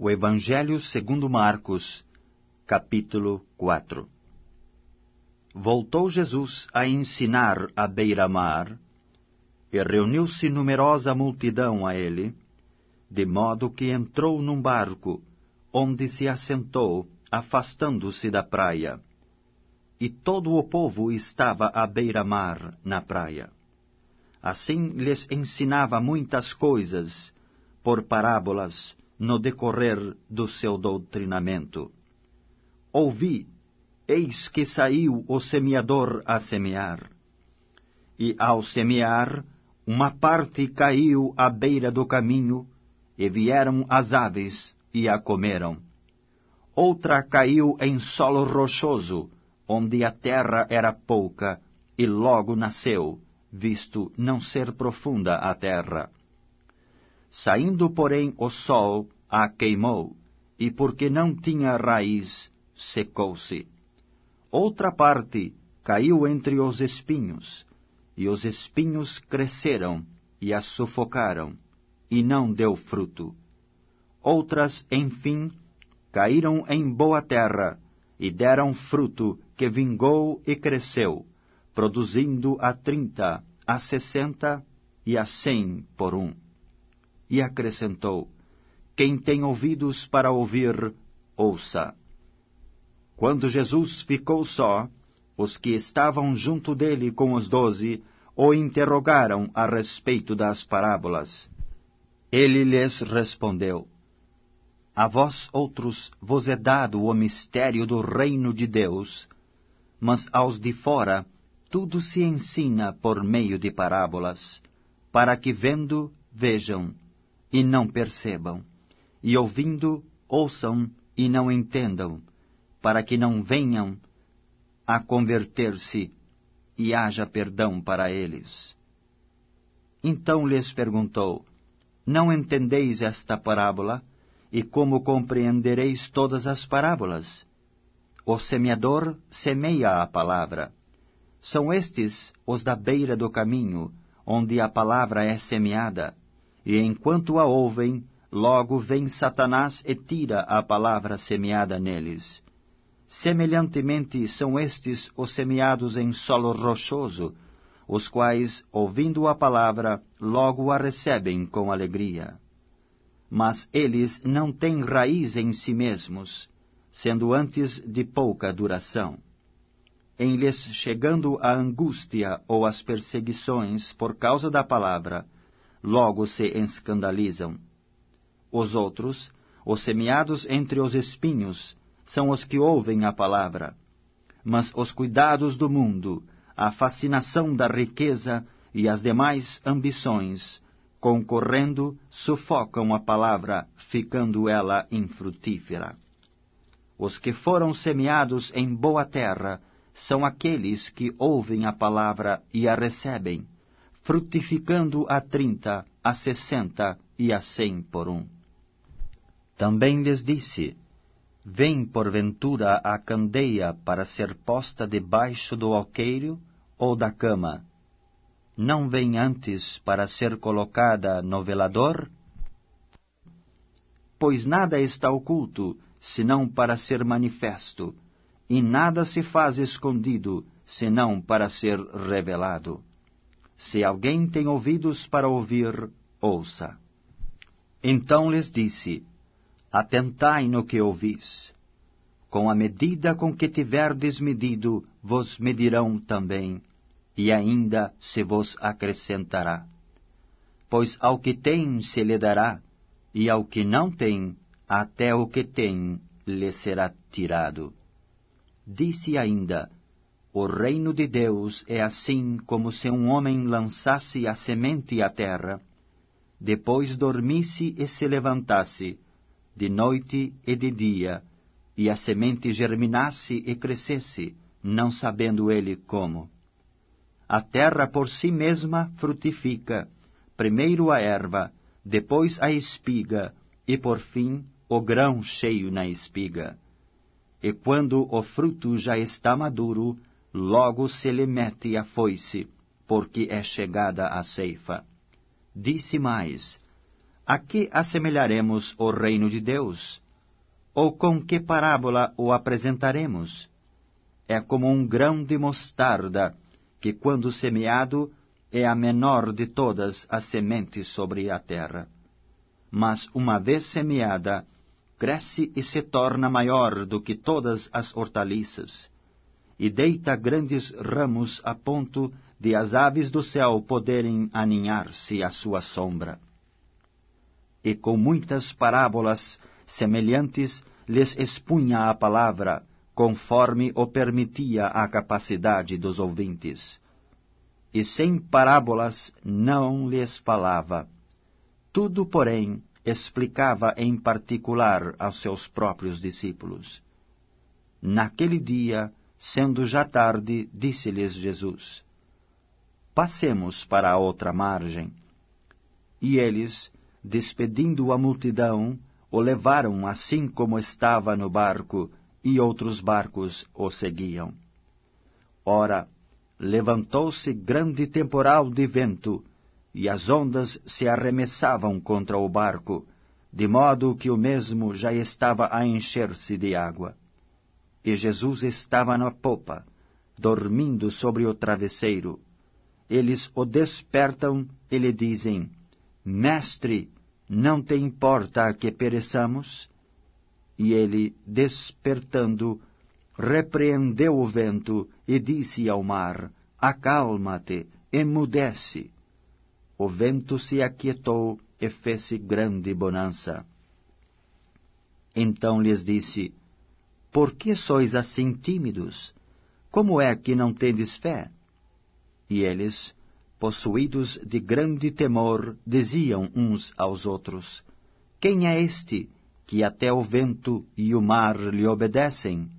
O Evangelho segundo Marcos, capítulo 4. Voltou Jesus a ensinar à beira-mar, e reuniu-se numerosa multidão a ele, de modo que entrou num barco, onde se assentou, afastando-se da praia. E todo o povo estava à beira-mar, na praia. Assim lhes ensinava muitas coisas, por parábolas, no decorrer do seu doutrinamento. Ouvi, eis que saiu o semeador a semear. E ao semear, uma parte caiu à beira do caminho, e vieram as aves e a comeram. Outra caiu em solo rochoso, onde a terra era pouca, e logo nasceu, visto não ser profunda a terra. Saindo, porém, o sol, a queimou, e porque não tinha raiz, secou-se. Outra parte caiu entre os espinhos, e os espinhos cresceram e a sufocaram, e não deu fruto. Outras, enfim, caíram em boa terra, e deram fruto que vingou e cresceu, produzindo a 30, a 60 e a 100 por um. E acrescentou: quem tem ouvidos para ouvir, ouça. Quando Jesus ficou só, os que estavam junto dele com os 12 o interrogaram a respeito das parábolas. Ele lhes respondeu: a vós outros vos é dado o mistério do reino de Deus, mas aos de fora tudo se ensina por meio de parábolas, para que vendo, vejam, e não percebam, e ouvindo, ouçam e não entendam, para que não venham a converter-se e haja perdão para eles. Então lhes perguntou: não entendeis esta parábola? E como compreendereis todas as parábolas? O semeador semeia a palavra. São estes os da beira do caminho, onde a palavra é semeada, e enquanto a ouvem, logo vem Satanás e tira a palavra semeada neles. Semelhantemente são estes os semeados em solo rochoso, os quais, ouvindo a palavra, logo a recebem com alegria. Mas eles não têm raiz em si mesmos, sendo antes de pouca duração. Em lhes chegando a angústia ou as perseguições por causa da palavra, logo se escandalizam. Os outros, os semeados entre os espinhos, são os que ouvem a palavra. Mas os cuidados do mundo, a fascinação da riqueza e as demais ambições, concorrendo, sufocam a palavra, ficando ela infrutífera. Os que foram semeados em boa terra são aqueles que ouvem a palavra e a recebem, frutificando a 30, a 60 e a 100 por um. Também lhes disse: vem porventura a candeia para ser posta debaixo do alqueire ou da cama? Não vem antes para ser colocada no velador? Pois nada está oculto, senão para ser manifesto, e nada se faz escondido, senão para ser revelado. Se alguém tem ouvidos para ouvir, ouça. Então lhes disse: atentai no que ouvis. Com a medida com que tiverdes medido, vos medirão também, e ainda se vos acrescentará. Pois ao que tem se lhe dará, e ao que não tem, até o que tem lhe será tirado. Disse ainda: o reino de Deus é assim como se um homem lançasse a semente à terra, depois dormisse e se levantasse, de noite e de dia, e a semente germinasse e crescesse, não sabendo ele como. A terra por si mesma frutifica, primeiro a erva, depois a espiga, e por fim o grão cheio na espiga. E quando o fruto já está maduro, logo se lhe mete a foice, porque é chegada a ceifa. Disse mais: A que assemelharemos o reino de Deus? Ou com que parábola o apresentaremos? É como um grão de mostarda, que, quando semeado, é a menor de todas as sementes sobre a terra. Mas, uma vez semeada, cresce e se torna maior do que todas as hortaliças, e deita grandes ramos a ponto de as aves do céu poderem aninhar-se à sua sombra. E com muitas parábolas semelhantes lhes expunha a palavra, conforme o permitia a capacidade dos ouvintes. E sem parábolas não lhes falava. Tudo, porém, explicava em particular aos seus próprios discípulos. Naquele dia, sendo já tarde, disse-lhes Jesus: Passemos para a outra margem. E eles, despedindo a multidão, o levaram assim como estava no barco, e outros barcos o seguiam. Ora, levantou-se grande temporal de vento, e as ondas se arremessavam contra o barco, de modo que o mesmo já estava a encher-se de água. E Jesus estava na popa, dormindo sobre o travesseiro. Eles o despertam e lhe dizem: Mestre, não te importa que pereçamos? E ele, despertando, repreendeu o vento e disse ao mar: Acalma-te, emudece. O vento se aquietou e fez-se grande bonança. Então lhes disse: Por que sois assim tímidos? Como é que não tendes fé? E eles, possuídos de grande temor, diziam uns aos outros: Quem é este, que até o vento e o mar lhe obedecem?